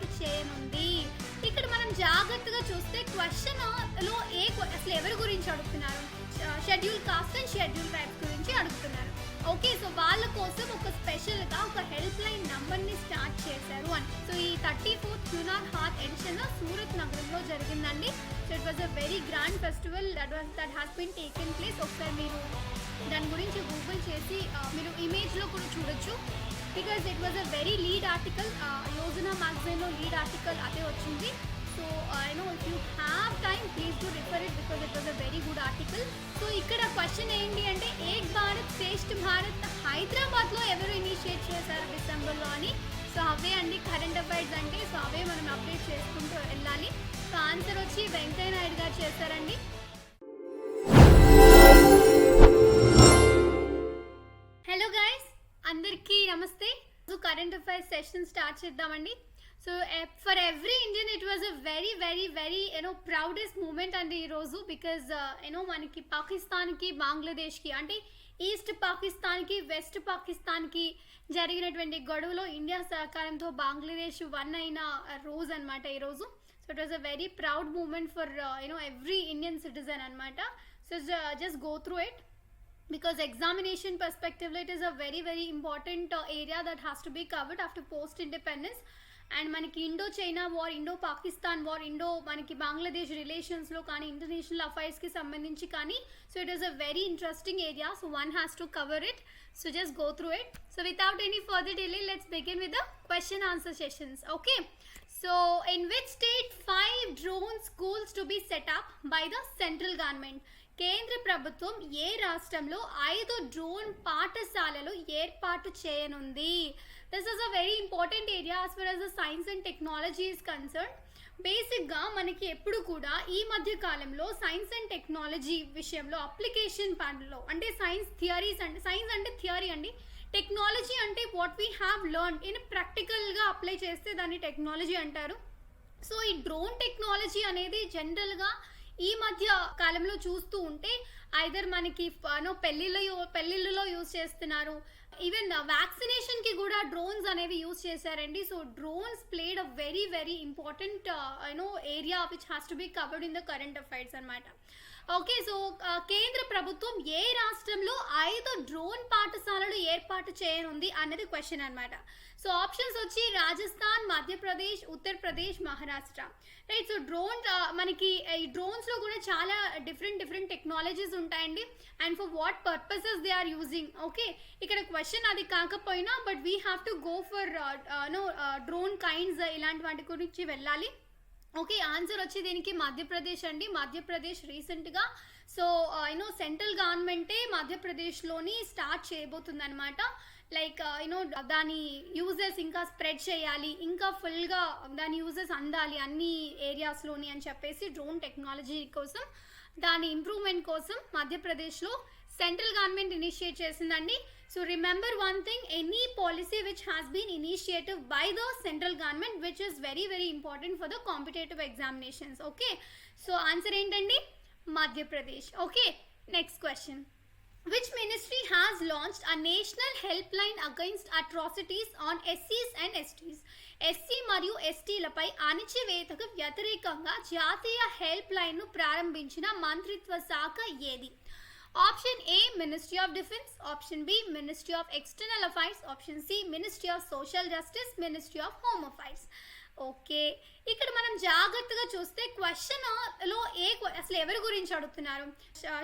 ఏర్పాటు చేయనుంది. ఇక్కడ మనం జాగ్రత్తగా చూస్తే క్వశ్చన్ లో అసలు ఎవరి గురించి అడుగుతున్నారు? Schedule caste and schedule tribes గురించి అడుగుతున్నారు. ఓకే, సో వాళ్ళ కోసం ఒక స్పెషల్గా ఒక హెల్ప్ లైన్ నంబర్ని స్టార్ట్ చేశారు అని. సో ఈ 34th హ్యూనర్ హాత్ ఎడిషన్ సూరత్ నగరంలో జరిగిందండి. So it was a very grand festival that has been taken place. ఒకసారి మీరు దాని గురించి గూగుల్ చేసి మీరు ఇమేజ్లో కూడా చూడొచ్చు. Because it was a very lead article, Yojana మ్యాగజైన్లో లీడ్ ఆర్టికల్ అదే వచ్చింది. So I know if you have time please to refer it because it was a very good article. So ఇక్కడ క్వశ్చన్ ఏంటి అంటే ఏక్ భారత్ శ్రేష్ఠ భారత్ హైదరాబాద్లో ఎవరు ఇనిషియేట్ చేశారు డిసెంబర్లో అని. సో అవే అండి కరెంట్ అఫైర్స్ అంటే. సో అవే మనం అప్డేట్ చేసుకుంటూ వెళ్ళాలి. సో ఆన్సర్ వచ్చి వెంకయ్య నాయుడు గారు చేశారండి. హలో గైస్, అందరికీ నమస్తే. So current affairs session start చేద్దామండి. So for every Indian it was a very very very proudest moment అండి ఈరోజు. బికాజ్ మనకి పాకిస్తాన్కి బంగ్లాదేశ్కి అంటే ఈస్ట్ పాకిస్తాన్కి వెస్ట్ పాకిస్తాన్కి జరిగినటువంటి గొడవలో ఇండియా సహకారంతో బంగ్లాదేశ్ వన్ అయిన రోజు అనమాట ఈరోజు. So it was a very proud moment for every Indian citizen అనమాట. So just go through it. Because examination perspective it is a very very important area that has to be covered after post independence. And మనకి Indo China war, Indo Pakistan war, మనకి బంగ్లాదేశ్ రిలేషన్స్లో కానీ international అఫైర్స్కి సంబంధించి కానీ. So it is a very interesting area. So one has to cover it. So just go through it. So without any further delay let's begin with the question answer sessions. Okay, so in which state 5 drone schools to be set up by the central government? కేంద్ర ప్రభుత్వం ఏ రాష్ట్రంలో 5 drone పాఠశాలలు ఏర్పాటు చేయనుంది? This is a very important area as for as the science and technology is concern. బేసిక్గా మనకి ఎప్పుడు కూడా ఈ మధ్య కాలంలో సైన్స్ అండ్ టెక్నాలజీ విషయంలో అప్లికేషన్ పార్ట్లో అంటే సైన్స్ థియరీస్ అంటే సైన్స్ అంటే థియరీ అండి, టెక్నాలజీ అంటే what we have learn in ప్రాక్టికల్గా అప్లై చేస్తే దాన్ని టెక్నాలజీ అంటారు. సో ఈ డ్రోన్ టెక్నాలజీ అనేది జనరల్గా ఈ మధ్య కాలంలో చూస్తూ ఉంటే ఐదర్ మనకి పెళ్ళిళ్ళలో యూజ్ చేస్తున్నారు. ఈవెన్ వ్యాక్సినేషన్కి కూడా డ్రోన్స్ అనేవి యూజ్ చేశారండి. So drones played a very very important area which has to be covered in the current affairs అనమాట. ఓకే, సో కేంద్ర ప్రభుత్వం ఏ రాష్ట్రంలో 5 డ్రోన్ పాఠశాలలు ఏర్పాటు చేయనుంది అన్నది క్వశ్చన్ అనమాట. సో ఆప్షన్స్ వచ్చి రాజస్థాన్, మధ్యప్రదేశ్, ఉత్తరప్రదేశ్, మహారాష్ట్ర. రైట్. సో మనకి ఈ డ్రోన్స్లో కూడా చాలా డిఫరెంట్ టెక్నాలజీస్ ఉంటాయండి. And for what purposes they are using. Okay, ఇక్కడ క్వశ్చన్ అది కాకపోయినా but we have to go for drone kinds ఇలాంటి వాటి గురించి వెళ్ళాలి. ఓకే, ఆన్సర్ వచ్చి దీనికి మధ్యప్రదేశ్ అండి. మధ్యప్రదేశ్ రీసెంట్గా సెంట్రల్ గవర్నమెంటే మధ్యప్రదేశ్లోని స్టార్ట్ చేయబోతుంది అనమాట. లైక్ దాని యూజెస్ ఇంకా స్ప్రెడ్ చేయాలి, ఇంకా ఫుల్గా దాని యూజెస్ అందాలి అన్ని ఏరియాస్లోని అని చెప్పేసి డ్రోన్ టెక్నాలజీ కోసం దాని ఇంప్రూవ్మెంట్ కోసం మధ్యప్రదేశ్లో సెంట్రల్ గవర్నమెంట్ ఇనిషియేట్ చేసిందండి. So remember one thing, any policy which has been initiated by the central government which is very very important for the competitive examinations. Okay, so answer ఏంటండి? Madhya Pradesh. Okay, next question. Which ministry has launched a national helpline against atrocities on SCs and STs? SC మరియు STలపై అణచివేతకు వ్యతిరేకంగా జాతీయ help లైన్ను ప్రారంభించిన మంత్రిత్వ శాఖ ఏది? Option A ministry of defence, option B ministry of external affairs, option C ministry of social justice, ministry of home affairs. Okay, ఇక్కడ మనం జాగ్రత్తగా చూస్తే క్వశ్చన్ లో అసలు ఎవరి గురించి అడుగుతున్నారు?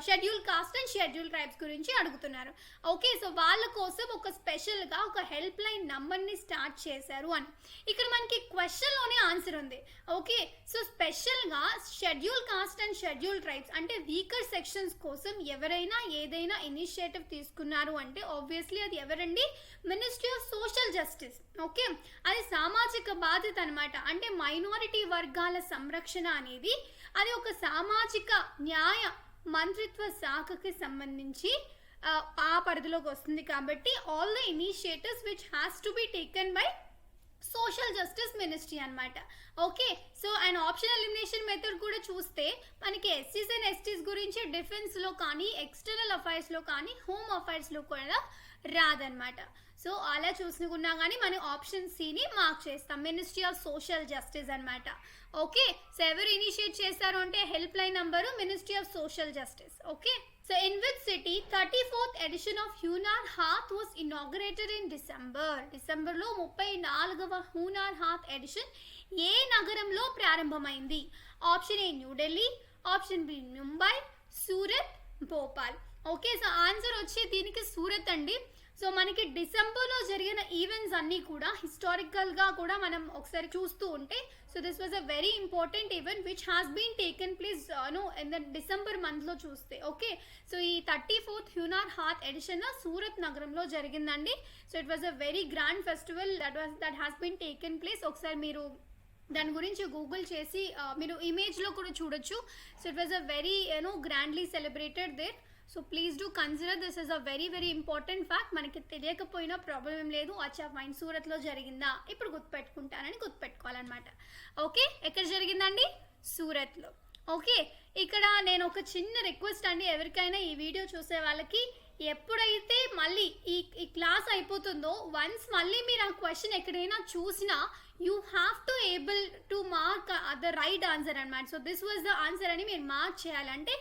Schedule caste and schedule tribes గురించి అడుగుతున్నారు. ఓకే, సో వాళ్ళ కోసం ఒక స్పెషల్గా ఒక హెల్ప్ లైన్ నంబర్ని స్టార్ట్ చేశారు అని ఇక్కడ మనకి క్వశ్చన్లోనే ఆన్సర్ ఉంది. ఓకే, సో స్పెషల్గా schedule caste and schedule tribes అంటే వీకర్ సెక్షన్స్ కోసం ఎవరైనా ఏదైనా ఇనిషియేటివ్ తీసుకున్నారు అంటే ఆబ్వియస్లీ అది ఎవరండి? Ministry of social justice. Okay, అది సామాజిక బాధ్యత అనమాట. అంటే మైనారిటీ వర్గాల సంరక్షణ అనేది అది ఒక సామాజిక న్యాయ మంత్రిత్వ శాఖకి సంబంధించి ఆ పరిధిలోకి వస్తుంది. కాబట్టి all the initiatives which has to be taken by social justice ministry అనమాట. Okay, so and option elimination method కూడా చూస్తే మనకి ఎస్సీస్ అండ్ ఎస్టీస్ గురించి డిఫెన్స్లో కానీ ఎక్స్టర్నల్ అఫైర్స్లో కానీ హోమ్ అఫైర్స్లో కూడా రాదనమాట. సో అలా చూసుకున్నా కానీ మనం ఆప్షన్ సిని మార్క్ చేస్తాం, మినిస్ట్రీ ఆఫ్ సోషల్ జస్టిస్ అనమాట. ఓకే, సో ఎవరు ఇనిషియేట్ చేస్తారు అంటే help line number ministry of social justice. Okay, so in which city 34th edition of Hunar Haat was inaugurated in డిసెంబర్లో 34వ హ్యూనార్ హాత్ ఎడిషన్ ఏ నగరంలో ప్రారంభమైంది? Option A New Delhi, option B Mumbai, Surat, Bhopal. Okay, so answer వచ్చి దీనికి సూరత్ అండి. సో మనకి డిసెంబర్లో జరిగిన ఈవెంట్స్ అన్నీ కూడా హిస్టారికల్గా కూడా మనం ఒకసారి చూస్తూ ఉంటే, so this was a very important event which has been taken place in the December మంత్లో చూస్తే. ఓకే, సో ఈ 34th హ్యూనార్ హాత్ ఎడిషన్ సూరత్ నగరంలో జరిగిందండి. So it was a very grand festival that has been taken place. ఒకసారి మీరు దాని గురించి Google చేసి మీరు ఇమేజ్లో కూడా చూడొచ్చు. So it was a very grandly celebrated there. So please do consider this is a very very important fact. మనకి తెలియకపోయినా ప్రాబ్లం ఏం లేదు. అచ్చా ఫైన్, సూరత్లో జరిగిందా, ఇప్పుడు గుర్తుపెట్టుకుంటానని గుర్తుపెట్టుకోవాలన్నమాట. ఓకే, ఎక్కడ జరిగిందండి? సూరత్లో. ఓకే, ఇక్కడ నేను ఒక చిన్న రిక్వెస్ట్ అండి, ఎవరికైనా ఈ వీడియో చూసే వాళ్ళకి, ఎప్పుడైతే మళ్ళీ ఈ క్లాస్ అయిపోతుందో వన్స్ మళ్ళీ మీరు ఆ క్వశ్చన్ ఎక్కడైనా చూసినా you have to able to mark the right answer అనమాట. So this was the answer అని మీరు మార్క్ చేయాలంటే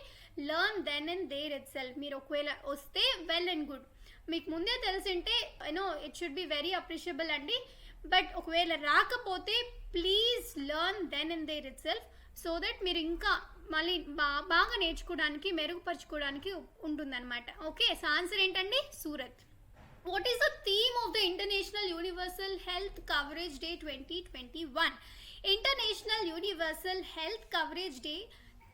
learn then and there itself. మీరు ఒకవేళ వస్తే వెల్ అండ్ గుడ్, మీకు ముందే తెలిసింటే it should be very appreciable అండి. బట్ ఒకవేళ రాకపోతే please learn then and there itself, so that మీరు ఇంకా మళ్ళీ బాగా నేర్చుకోవడానికి మెరుగుపరచుకోవడానికి ఉంటుందన్నమాట. ఓకే, సో ఆన్సర్ ఏంటండి? Surat. What is the theme of the International Universal Health Coverage Day 2021? International Universal Health Coverage Day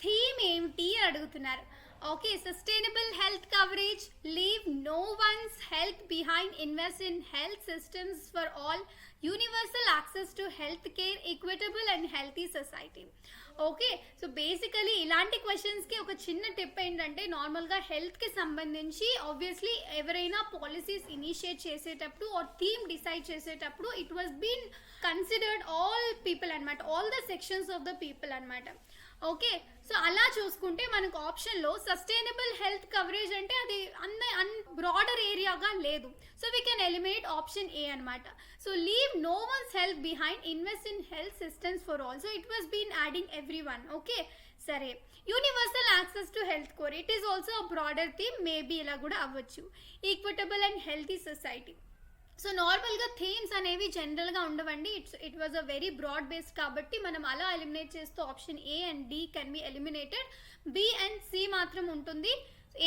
theme ఏమిటి అడుగుతున్నారు. Okay, sustainable health coverage, leave no one's health behind, invest in health systems for all, universal access to health care, equitable and healthy society. Okay, so basically ఇలాంటి క్వశ్చన్స్కి ఒక చిన్న tip ఏంటంటే, నార్మల్గా హెల్త్కి సంబంధించి ఆబ్వియస్లీ ఎవరైనా పాలసీస్ ఇనిషియేట్ చేసేటప్పుడు ఆర్ థీమ్ డిసైడ్ చేసేటప్పుడు it was been considered all people అనమాట, all the sections of the people అనమాట. ఓకే, సో అలా చూసుకుంటే మనకు ఆప్షన్లో సస్టైనబుల్ హెల్త్ కవరేజ్ అంటే అది బ్రాడర్ ఏరియాగా లేదు. So we can eliminate option A అనమాట. So leave no one's health behind, invest in health systems for all. So it was been adding every one. Okay, సరే, universal access to health core, it is also broader theme, maybe ఇలా కూడా అవ్వచ్చు. Equitable and healthy society. So నార్మల్గా themes అనేవి జనరల్గా ఉండవండి, it was a very broad based కాబట్టి మనం అలా ఎలిమినేట్ చేస్తూ option A and D can be eliminated, B and C మాత్రం ఉంటుంది.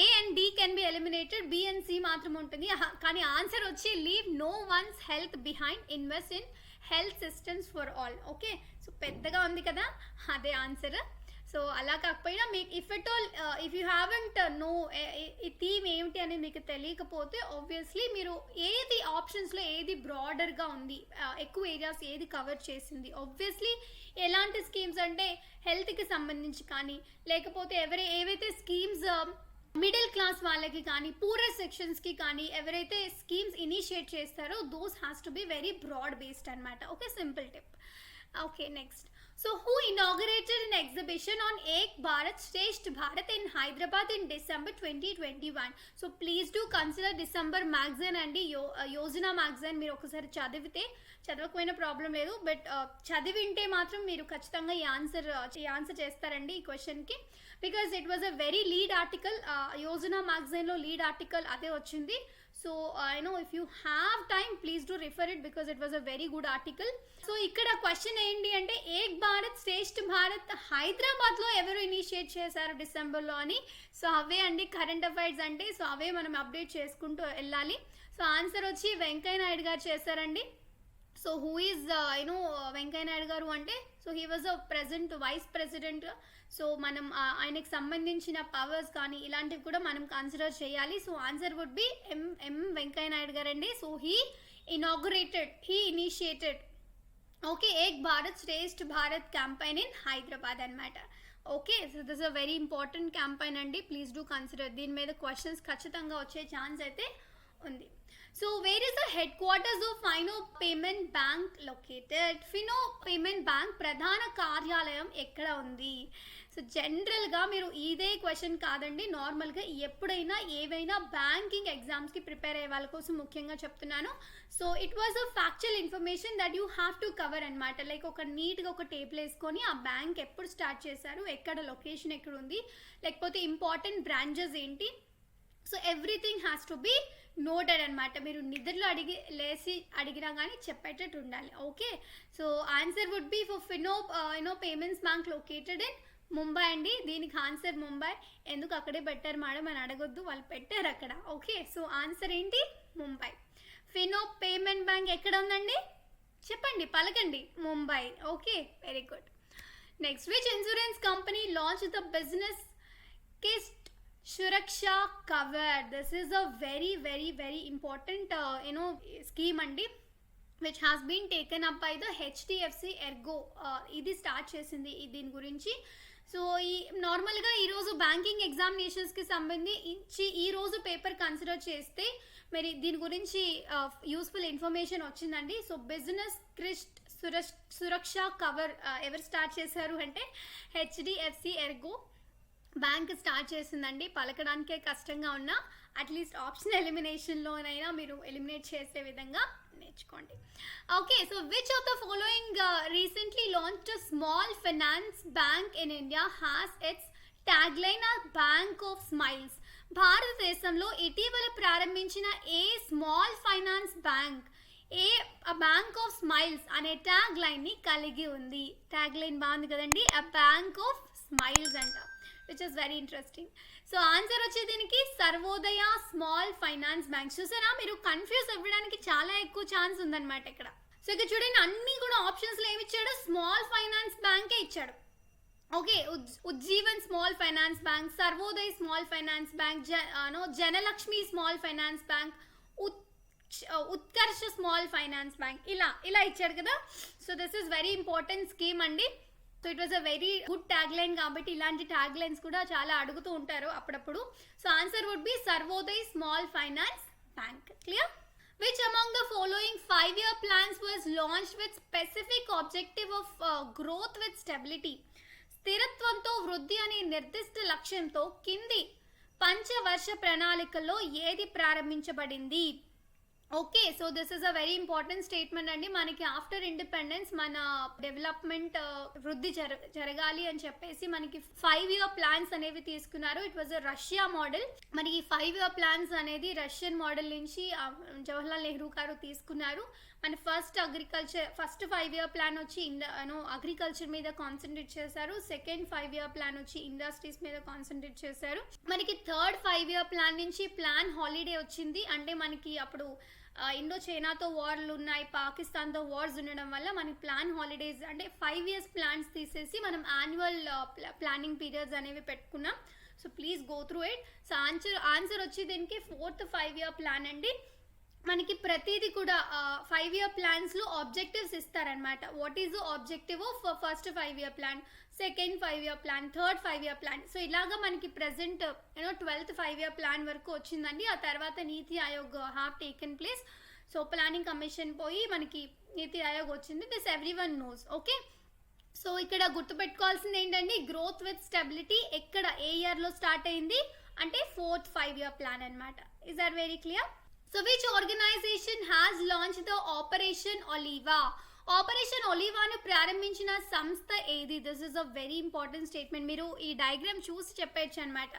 A and D can be eliminated, B and C మాత్రం ఉంటుంది. కానీ ఆన్సర్ వచ్చి leave no one's health behind, invest in health systems for all. Okay, so పెద్దగా ఉంది కదా, అదే ఆన్సర్. సో అలా కాకపోయినా మీకు ఇఫ్ యూ హ్యావెంట్ నో ఈ థీమ్ ఏమిటి అని మీకు తెలియకపోతే ఆబ్వియస్లీ మీరు ఏది ఆప్షన్స్లో ఏది బ్రాడర్గా ఉంది, ఎక్కువ ఏరియాస్ ఏది కవర్ చేసింది, ఆబ్వియస్లీ ఎలాంటి స్కీమ్స్ అంటే హెల్త్కి సంబంధించి కానీ, లేకపోతే ఏవైతే స్కీమ్స్ మిడిల్ క్లాస్ వాళ్ళకి కానీ, పూరర్ సెక్షన్స్కి కానీ ఎవరైతే స్కీమ్స్ ఇనిషియేట్ చేస్తారో those has to be very broad based అనమాట. Okay, simple tip. Okay, next. So who inaugurated an exhibition on Ek Bharat Shresth Bharat in Hyderabad in December 2021? So please do consider December magazine and Yojana magazine మీరు ఒకసారి చదవకపోయినా problem లేదు, but చదివింటే మాత్రం మీరు ఖచ్చితంగా ఈ answer చేస్తారండి ఈ క్వశ్చన్కి. Because it was a very lead article, Yojana మ్యాగజైన్లో లీడ్ ఆర్టికల్ అదే వచ్చింది. So I know if you have time please do refer it because it was a very good article. So ఇక్కడ క్వశ్చన్ ఏంటి అంటే ఏక్ భారత్ శ్రేష్ఠ భారత్ హైదరాబాద్లో ఎవరు ఇనిషియేట్ చేశారు డిసెంబర్లో అని. సో అవే అండి కరెంట్ అఫైర్స్ అంటే, సో అవే మనం అప్డేట్ చేసుకుంటూ వెళ్ళాలి. సో ఆన్సర్ వచ్చి వెంకయ్య నాయుడు గారు చేశారండి. So who is Venkaiah Naidu గారు అంటే, so he was a present vice president. So మనం ఆయనకు సంబంధించిన పవర్స్ కానీ ఇలాంటివి కూడా మనం కన్సిడర్ చేయాలి. So answer would be M Venkaiah Naidu garu అండి. So he initiated okay Ek Bharat Shreshtha Bharat campaign in Hyderabad అనమాట. Okay, so this a very important campaign అండి, ప్లీజ్ డూ కన్సిడర్. దీని మీద క్వశ్చన్స్ ఖచ్చితంగా వచ్చే ఛాన్స్ అయితే ఉంది. So where is the headquarters of Fino Payment Bank located? Fino Payment Bank ప్రధాన కార్యాలయం ఎక్కడ ఉంది? సో జనరల్గా మీరు ఇదే క్వశ్చన్ కాదండి, నార్మల్గా ఎప్పుడైనా ఏవైనా బ్యాంకింగ్ ఎగ్జామ్స్కి ప్రిపేర్ అయ్యే వాళ్ళ కోసం ముఖ్యంగా చెప్తున్నాను. So it was a factual information that you have to cover అనమాట. లైక్ ఒక నీట్గా ఒక టేబుల్ వేసుకొని ఆ బ్యాంక్ ఎప్పుడు స్టార్ట్ చేశారు, ఎక్కడ లొకేషన్ ఎక్కడ ఉంది, లేకపోతే ఇంపార్టెంట్ బ్రాంచెస్ ఏంటి, so everything has to be noted అనమాట. మీరు నిద్రలో లేసి అడిగినా కానీ చెప్పేటట్టు ఉండాలి. Okay, so answer would be for Fino Payments Bank located in Mumbai అండి. దీనికి ఆన్సర్ ముంబై. ఎందుకు అక్కడే పెట్టారు మేడం అని అడగొద్దు, వాళ్ళు పెట్టారు అక్కడ. ఓకే, సో ఆన్సర్ ఏంటి? ముంబై. ఫినో పేమెంట్ బ్యాంక్ ఎక్కడ ఉందండి? చెప్పండి, పలకండి. Mumbai. Okay, very good. Next, which insurance company launch the business Kisht Suraksha Cover? This is a very very very important scheme andi, which has been taken up by the HDFC Ergo. ఇది start చేసింది దీని గురించి. So ఈ నార్మల్గా ఈరోజు banking ఎగ్జామినేషన్స్కి సంబంధించి ఈరోజు paper consider చేస్తే మరి దీని గురించి యూస్ఫుల్ ఇన్ఫర్మేషన్ వచ్చిందండి. సో బిజినెస్ క్రిస్ట్ సురక్ష కవర్ ఎవరు స్టార్ట్ చేశారు అంటే హెచ్డిఎఫ్సి ఎర్గో బ్యాంక్ స్టార్ట్ చేసిందండి. పలకడానికే కష్టంగా ఉన్నా అట్లీస్ట్ ఆప్షన్ ఎలిమినేషన్లోనైనా మీరు ఎలిమినేట్ చేసే విధంగా నేర్చుకోండి. Okay, so which of the following recently launched small Finance bank in India has its tagline bank of smiles? భారతదేశంలో ఇటీవల ప్రారంభించిన a small Finance bank bank of smiles అనే ట్యాగ్ లైన్ని కలిగి ఉంది? ట్యాగ్ లైన్ బాగుంది కదండి, అ బ్యాంక్ ఆఫ్ స్మైల్స్ అంట, which is very interesting. So answer వచ్చే దీనికి సర్వోదయ స్మాల్ ఫైనాన్స్ బ్యాంక్. చూసారా, మీరు కన్ఫ్యూజ్ అవ్వడానికి చాలా ఎక్కువ ఛాన్స్ ఉందన్నమాట ఇక్కడ. సో ఇక్కడ చూడండి, అన్ని కూడా ఆప్షన్స్లో ఏమి ఇచ్చాడు? స్మాల్ ఫైనాన్స్ బ్యాంకే ఇచ్చాడు. Okay, Ujjivan Small Finance Bank, Sarvoday Small Finance Bank, Janalakshmi Small Finance Bank, Utkarsh Small Finance Bank, ఇలా ఇచ్చాడు కదా. So this is very important scheme అండి. So it was a very good tag line కాబట్టి ఇలాంటి ట్యాగ్ లైన్స్ కూడా చాలా అడుగుతూ ఉంటారు అప్పుడప్పుడు. So answer would be Sarvoday Small Finance Bank. Clear? Which among the following 5-year plans was launched with specific objective of growth with stability? స్థిరత్వంతో వృద్ధి అనే నిర్దిష్ట లక్ష్యంతో కింది పంచవర్ష ప్రణాళికల్లో ఏది ప్రారంభించబడింది? Okay, so this is a very important statement అండి. మనకి ఆఫ్టర్ ఇండిపెండెన్స్ మన డెవలప్మెంట్ వృద్ధి జరగాలి అని చెప్పేసి మనకి 5-year ప్లాన్స్ అనేవి తీసుకున్నారు. It was a Russia model. మనకి 5-year ప్లాన్స్ అనేది రష్యన్ మోడల్ నుంచి జవహర్లాల్ నెహ్రూ గారు తీసుకున్నారు. మన ఫస్ట్ 5-year ప్లాన్ వచ్చి అగ్రికల్చర్ మీద కాన్సన్ట్రేట్ చేశారు. సెకండ్ 5-year ప్లాన్ వచ్చి ఇండస్ట్రీస్ మీద కాన్సన్ట్రేట్ చేశారు. మనకి థర్డ్ 5-year ప్లాన్ నుంచి ప్లాన్ హాలిడే వచ్చింది. అంటే మనకి అప్పుడు ఇండో చైనాతో వార్లు ఉన్నాయి, పాకిస్తాన్తో వార్స్ ఉండడం వల్ల మనకి ప్లాన్ హాలిడేస్ అంటే 5 years ప్లాన్స్ తీసేసి మనం యాన్యువల్ ప్లానింగ్ పీరియడ్స్ అనేవి పెట్టుకున్నాం. So please go through it. So answer వచ్చి దీనికి ఫోర్త్ 5-year ప్లాన్ అండి. మనకి ప్రతిదీ కూడా 5-year ప్లాన్స్లో ఆబ్జెక్టివ్స్ ఇస్తారనమాట. What is the objective of first 5-year plan, second 5-year plan, third 5-year plan. So ఇలాగా మనకి ప్రెసెంట్ 12th 5-year ప్లాన్ వరకు వచ్చిందండి. ఆ తర్వాత NITI Aayog have taken place. So planning commission పోయి మనకి నీతి ఆయోగ్ వచ్చింది. This everyone knows. Okay, so ఇక్కడ గుర్తుపెట్టుకోవాల్సింది ఏంటంటే గ్రోత్ విత్ స్టెబిలిటీ ఎక్కడ ఏ ఇయర్లో స్టార్ట్ అయింది అంటే ఫోర్త్ 5-year ప్లాన్ అనమాట. Is are very clear? So which organization has launched the Operation Oliva? Operation ఒలివాను ప్రారంభించిన సంస్థ ఏది? This is a very important statement. మీరు ఈ డయాగ్రామ్ చూసి చెప్పచ్చు అనమాట.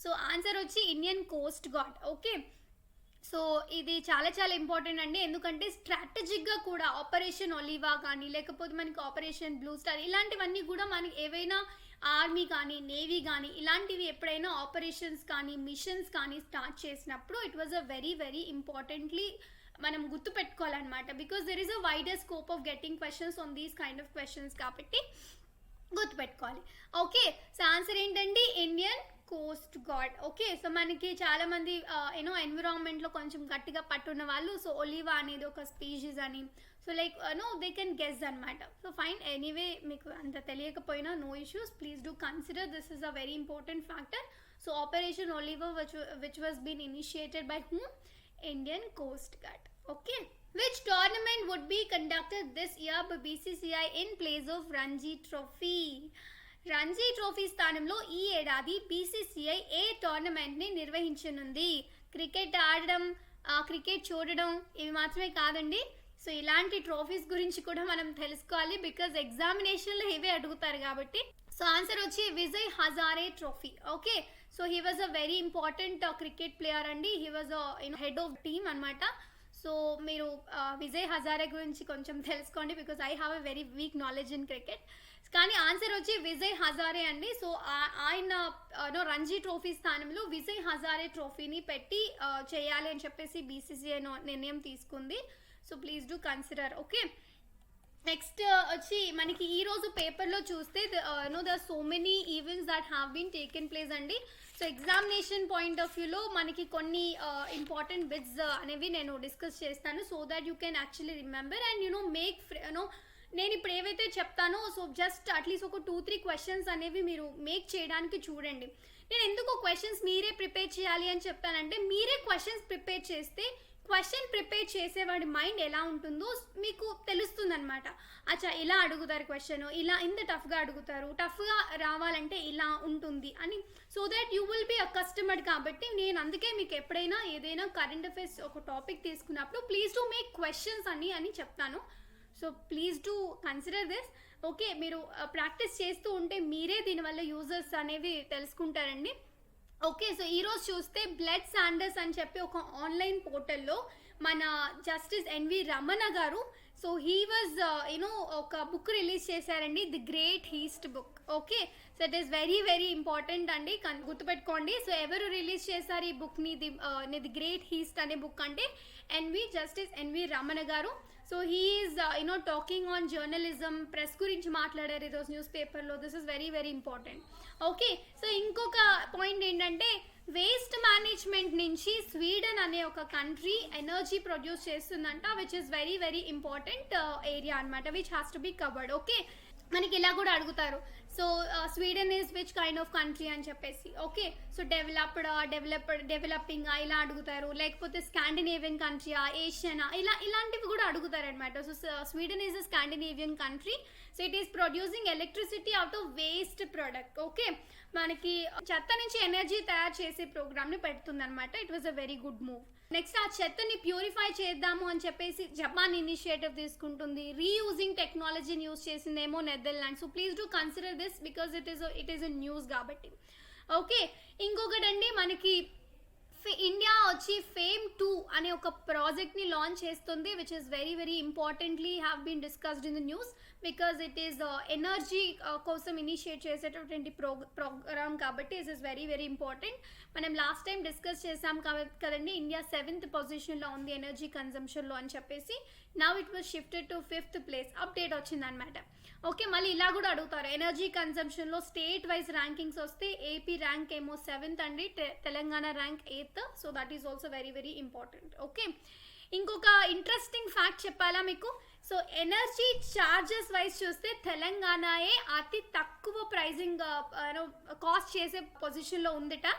సో ఆన్సర్ వచ్చి Indian coast guard. Okay, so ఇది చాలా చాలా ఇంపార్టెంట్ అండి. ఎందుకంటే స్ట్రాటజిక్గా కూడా ఆపరేషన్ ఒలివా కానీ లేకపోతే మనకి ఆపరేషన్ బ్లూ స్టార్ ఇలాంటివన్నీ కూడా మనకి ఏవైనా ఆర్మీ కానీ నేవీ కానీ ఇలాంటివి ఎప్పుడైనా ఆపరేషన్స్ కానీ మిషన్స్ కానీ స్టార్ట్ చేసినప్పుడు it was a very very importantly మనం గుర్తుపెట్టుకోవాలన్నమాట. Because there is a wider scope of getting questions on these kind of questions కాబట్టి గుర్తుపెట్టుకోవాలి. ఓకే, సో ఆన్సర్ ఏంటండి Indian coast guard. Okay, so మనకి చాలా మంది ఎన్విరాన్మెంట్లో కొంచెం గట్టిగా పట్టున్న వాళ్ళు సో ఒలివా అనేది ఒక స్పీషీస్ అని so like they can guess అనమాట. సో ఫైన్, ఎనీవే మీకు అంత తెలియకపోయినా no issues, please do consider this is a very important factor. So operation Olivia which was been initiated by whom? Indian Coast Guard. Okay, which tournament would be conducted this year by BCCI in place of Ranji Trophy? Ranji trophy స్థానంలో ఈ ఏడాది BCCI ఏ టోర్నమెంట్ని నిర్వహించనుంది? Cricket ఆడడం, cricket చూడడం ఇవి మాత్రమే కాదండి. So ఇలాంటి trophies గురించి కూడా మనం తెలుసుకోవాలి, బికాజ్ ఎగ్జామినేషన్లో ఇవే అడుగుతారు కాబట్టి. సో ఆన్సర్ వచ్చి Vijay Hazare trophy. Okay, so he was a very important cricket player అండి. He was head of team అనమాట. సో మీరు విజయ్ హజారే గురించి కొంచెం తెలుసుకోండి, because I have a very weak knowledge in cricket. కానీ ఆన్సర్ వచ్చి విజయ్ హజారే అండి. సో ఆయన రంజీ ట్రోఫీ స్థానంలో విజయ్ హజారే ట్రోఫీని పెట్టి చేయాలి అని చెప్పేసి బీసీసీఐ నిర్ణయం తీసుకుంది. So please do consider. Okay, next వచ్చి మనకి ఈ రోజు పేపర్లో చూస్తే there so many events that have been taken place అండి. సో ఎగ్జామినేషన్ పాయింట్ ఆఫ్ వ్యూలో మనకి కొన్ని ఇంపార్టెంట్ బిట్స్ అనేవి నేను డిస్కస్ చేస్తాను, so that you can actually remember and make నేను ఇప్పుడు ఏవైతే చెప్తానో సో జస్ట్ అట్లీస్ట్ ఒక 2-3 క్వశ్చన్స్ అనేవి మీరు మేక్ చేయడానికి చూడండి. నేను ఎందుకు క్వశ్చన్స్ మీరే ప్రిపేర్ చేయాలి అని చెప్తానంటే, మీరే క్వశ్చన్స్ ప్రిపేర్ చేస్తే క్వశ్చన్ ప్రిపేర్ చేసేవాడి మైండ్ ఎలా ఉంటుందో మీకు తెలుస్తుంది అనమాట. అచ్చా ఇలా అడుగుతారు క్వశ్చన్, ఇలా ఇంత టఫ్గా అడుగుతారు, టఫ్గా రావాలంటే ఇలా ఉంటుంది అని. So that you will be accustomed. కాబట్టి నేను అందుకే మీకు ఎప్పుడైనా ఏదైనా కరెంట్ అఫైర్స్ ఒక టాపిక్ తీసుకున్నప్పుడు ప్లీజ్ టు మేక్ క్వశ్చన్స్ అని చెప్తాను. So please to consider this. Okay, మీరు ప్రాక్టీస్ చేస్తూ ఉంటే మీరే దీనివల్ల యూజర్స్ అనేవి తెలుసుకుంటారండి. ఓకే, సో ఈరోజు చూస్తే బ్లడ్ శాండర్స్ అని చెప్పి ఒక ఆన్లైన్ పోర్టల్లో మన జస్టిస్ ఎన్వి రమణ గారు, సో హీ వాజ్ ఒక బుక్ రిలీజ్ చేశారండి, the great east book. Okay, so it is very very important అండి, గుర్తుపెట్టుకోండి. సో ఎవరు రిలీజ్ చేశారు ఈ బుక్ని, ది గ్రేట్ ఈస్ట్ అనే బుక్ అంటే జస్టిస్ ఎన్వి రమణ గారు. So he is talking on journalism, press గురించి మాట్లాడారు ఈరోజు న్యూస్ పేపర్లో. This is very very important. Okay, so ఇంకొక పాయింట్ ఏంటంటే, వేస్ట్ మేనేజ్మెంట్ నుంచి స్వీడన్ అనే ఒక కంట్రీ ఎనర్జీ ప్రొడ్యూస్ చేస్తుందంట, which is very very important area అనమాట, which has to be covered. Okay, మనకి ఇలా కూడా అడుగుతారు, so Sweden is which kind of country అని చెప్పేసి. ఓకే, సో డెవలపింగ్ ఇలా అడుగుతారు, లేకపోతే స్కాండినేవియన్ కంట్రీయా, ఏషియనా, ఇలాంటివి కూడా అడుగుతారు అనమాట. So Sweden is a Scandinavian country. So it is producing electricity out of waste product. Okay, మనకి చెత్త నుంచి ఎనర్జీ తయారు చేసే ప్రోగ్రామ్ని పెడుతుంది అనమాట. It was a very good move. Next ఆ చెత్తని ప్యూరిఫై చేద్దాము అని చెప్పేసి జపాన్ ఇనిషియేటివ్ తీసుకుంటుంది. రీయూజింగ్ టెక్నాలజీని యూజ్ చేసిందేమో Netherlands. So please do consider this, because it is news కాబట్టి. ఓకే, ఇంకొకటండి, మనకి ఇండియా వచ్చి ఫేమ్ 2 అనే ఒక ప్రాజెక్ట్ని లాంచ్ చేస్తుంది, which is very very importantly have been discussed in the news, because it is energy కోసం ఇనిషియేట్ చేసేటటువంటి ప్రోగ్రామ్ కాబట్టి it is very very important. మనం లాస్ట్ టైం డిస్కస్ చేసాం కదండి, ఇండియా 7th పొజిషన్లో ఉంది ఎనర్జీ కన్జంప్షన్లో అని చెప్పేసి. Now it was shifted to 5th place, update వచ్చిందనమాట. ఓకే, మళ్ళీ ఇలా కూడా అడుగుతారు, ఎనర్జీ కన్జంప్షన్లో స్టేట్ వైజ్ ర్యాంకింగ్స్ వస్తే ఏపీ ర్యాంక్ ఏమో 7th అండి, Telangana rank 8th. So that is also very very important. Okay, ఇంకొక ఇంట్రెస్టింగ్ ఫ్యాక్ట్ చెప్పాలా మీకు. సో ఎనర్జీ చార్జెస్ వైజ్ చూస్తే తెలంగాణయే అతి తక్కువ ప్రైజింగ్ కాస్ట్ చేసే పొజిషన్లో ఉందిట.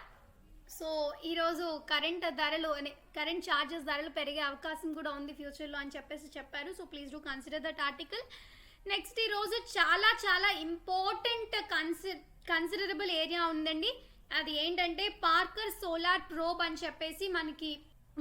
సో ఈరోజు కరెంట్ ఛార్జెస్ ధరలు పెరిగే అవకాశం కూడా ఉంది ఫ్యూచర్లో అని చెప్పేసి చెప్పారు. So please do consider that article. Next ఈరోజు చాలా చాలా ఇంపార్టెంట్ కన్సిడరబుల్ ఏరియా ఉందండి. అది ఏంటంటే పార్కర్ సోలార్ ప్రోబ్ అని చెప్పేసి మనకి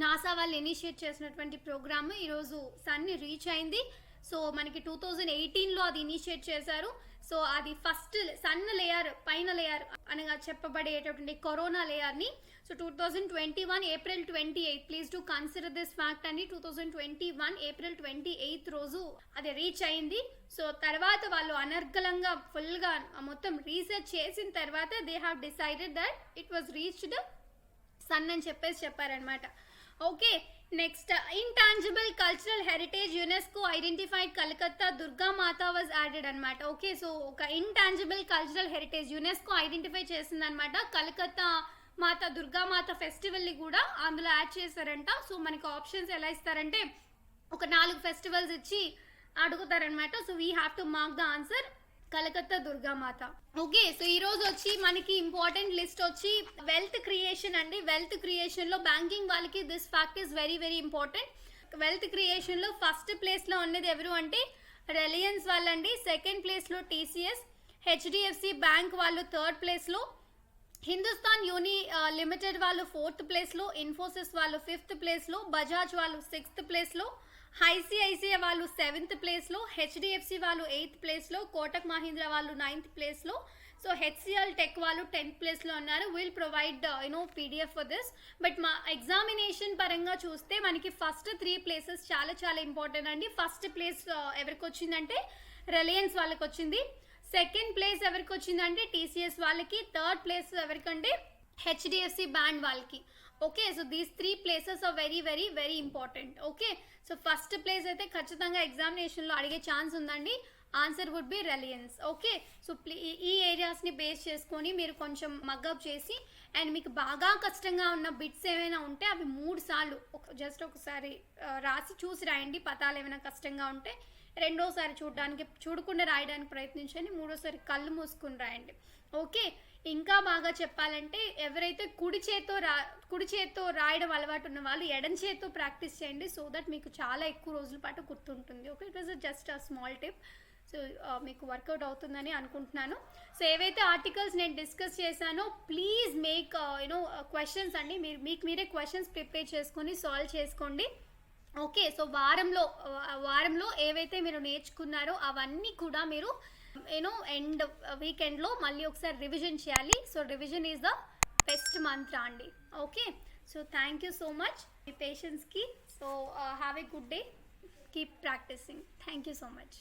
నాసా వాళ్ళు ఇనిషియేట్ చేసినటువంటి ప్రోగ్రామ్ ఈరోజు సన్ని రీచ్ అయింది. సో మనకి 2018లో అది ఇనిషియేట్ చేశారు. సో అది ఫస్ట్ సన్ లేయర్, పైన లేయర్ అనగా చెప్పబడేటటువంటి కరోనా లేయర్ని so 2021 April 28, please to consider this fact అని, 2021 ఏప్రిల్ 28 రోజు అది రీచ్ అయింది. సో తర్వాత వాళ్ళు అనర్గళంగా ఫుల్గా మొత్తం రీసెర్చ్ చేసిన తర్వాత they have decided that it was reached sun అని చెప్పేసి చెప్పారనమాట. Okay, next intangible cultural heritage UNESCO identified Calcutta Durgamata was added అనమాట. ఓకే, సో ఒక intangible cultural heritage UNESCO identify చేసిందనమాట. కలకత్తా మాత దుర్గామాత ఫెస్టివల్ని కూడా అందులో యాడ్ చేశారంట. సో మనకి ఆప్షన్స్ ఎలా ఇస్తారంటే ఒక 4 ఫెస్టివల్స్ ఇచ్చి అడుగుతారనమాట. So we have to mark the answer Calcutta Durgamata. Okay, so ఈరోజు వచ్చి మనకి ఇంపార్టెంట్ లిస్ట్ వచ్చి వెల్త్ క్రియేషన్ అండి. వెల్త్ క్రియేషన్లో బ్యాంకింగ్ వాళ్ళకి this fact is very very important. Wealth క్రియేషన్లో ఫస్ట్ ప్లేస్లో ఉన్నది ఎవరు అంటే రిలయన్స్ వాళ్ళండి. సెకండ్ ప్లేస్లో TCS, హెచ్డిఎఫ్సి బ్యాంక్ వాళ్ళు థర్డ్ ప్లేస్లో, హిందుస్థాన్ యూని లిమిటెడ్ వాళ్ళు ఫోర్త్ ప్లేస్లో, ఇన్ఫోసిస్ వాళ్ళు ఫిఫ్త్ ప్లేస్లో, బజాజ్ వాళ్ళు సిక్స్త్ ప్లేస్లో, ఐసిఐసిఐ వాళ్ళు సెవెంత్ ప్లేస్లో, హెచ్డిఎఫ్సి వాళ్ళు ఎయిత్ ప్లేస్లో, కోటక్ మహీంద్రా వాళ్ళు నైన్త్ ప్లేస్లో, సో హెచ్సిఎల్ టెక్ వాళ్ళు 10th ప్లేస్లో ఉన్నారు. Will provide PDF for this. But మా ఎగ్జామినేషన్ పరంగా చూస్తే మనకి ఫస్ట్ 3 ప్లేసెస్ చాలా చాలా ఇంపార్టెంట్ అండి. ఫస్ట్ ప్లేస్ ఎవరికి వచ్చిందంటే రిలయన్స్ వాళ్ళకి వచ్చింది. సెకండ్ ప్లేస్ ఎవరికి వచ్చిందంటే టీసీఎస్ వాళ్ళకి. థర్డ్ ప్లేస్ ఎవరికంటే హెచ్డిఎఫ్సి బ్యాంక్ వాళ్ళకి. Okay, so these 3 places are very very very important. Okay, so first place అయితే ఖచ్చితంగా ఎగ్జామినేషన్లో అడిగే ఛాన్స్ ఉందండి. Answer would be Reliance. Okay, so ఈ ఏరియాస్ని బేస్ చేసుకొని మీరు కొంచెం మగ్గప్ చేసి, అండ్ మీకు బాగా కష్టంగా ఉన్న బిట్స్ ఏమైనా ఉంటే అవి 3 సార్లు జస్ట్ ఒకసారి రాసి చూసి రాయండి. పతాలు ఏమైనా కష్టంగా ఉంటే రెండోసారి చూడకుండా రాయడానికి ప్రయత్నించండి. మూడోసారి కళ్ళు మూసుకుని రాయండి. ఓకే, ఇంకా బాగా చెప్పాలంటే ఎవరైతే కుడి చేత్తో రాయడం అలవాటు ఉన్న వాళ్ళు ఎడం చేత్తో ప్రాక్టీస్ చేయండి. సో దట్ మీకు చాలా ఎక్కువ రోజుల పాటు గుర్తుంటుంది. Okay, it was just a small tip. So మీకు వర్కౌట్ అవుతుందని అనుకుంటున్నాను. సో ఏవైతే ఆర్టికల్స్ నేను డిస్కస్ చేశానో ప్లీజ్ మేక్ క్వశ్చన్స్ అండి. మీకు మీరే క్వశ్చన్స్ ప్రిపేర్ చేసుకొని సాల్వ్ చేసుకోండి. ఓకే, సో వారంలో ఏవైతే మీరు నేర్చుకున్నారో అవన్నీ కూడా మీరు ఎండ్ వీకెండ్లో మళ్ళీ ఒకసారి రివిజన్ చేయాలి. So revision is the best mantra అండి. Okay, so thank you so much మీ పేషెన్స్కి. So have a good day, keep practicing. Thank you so much.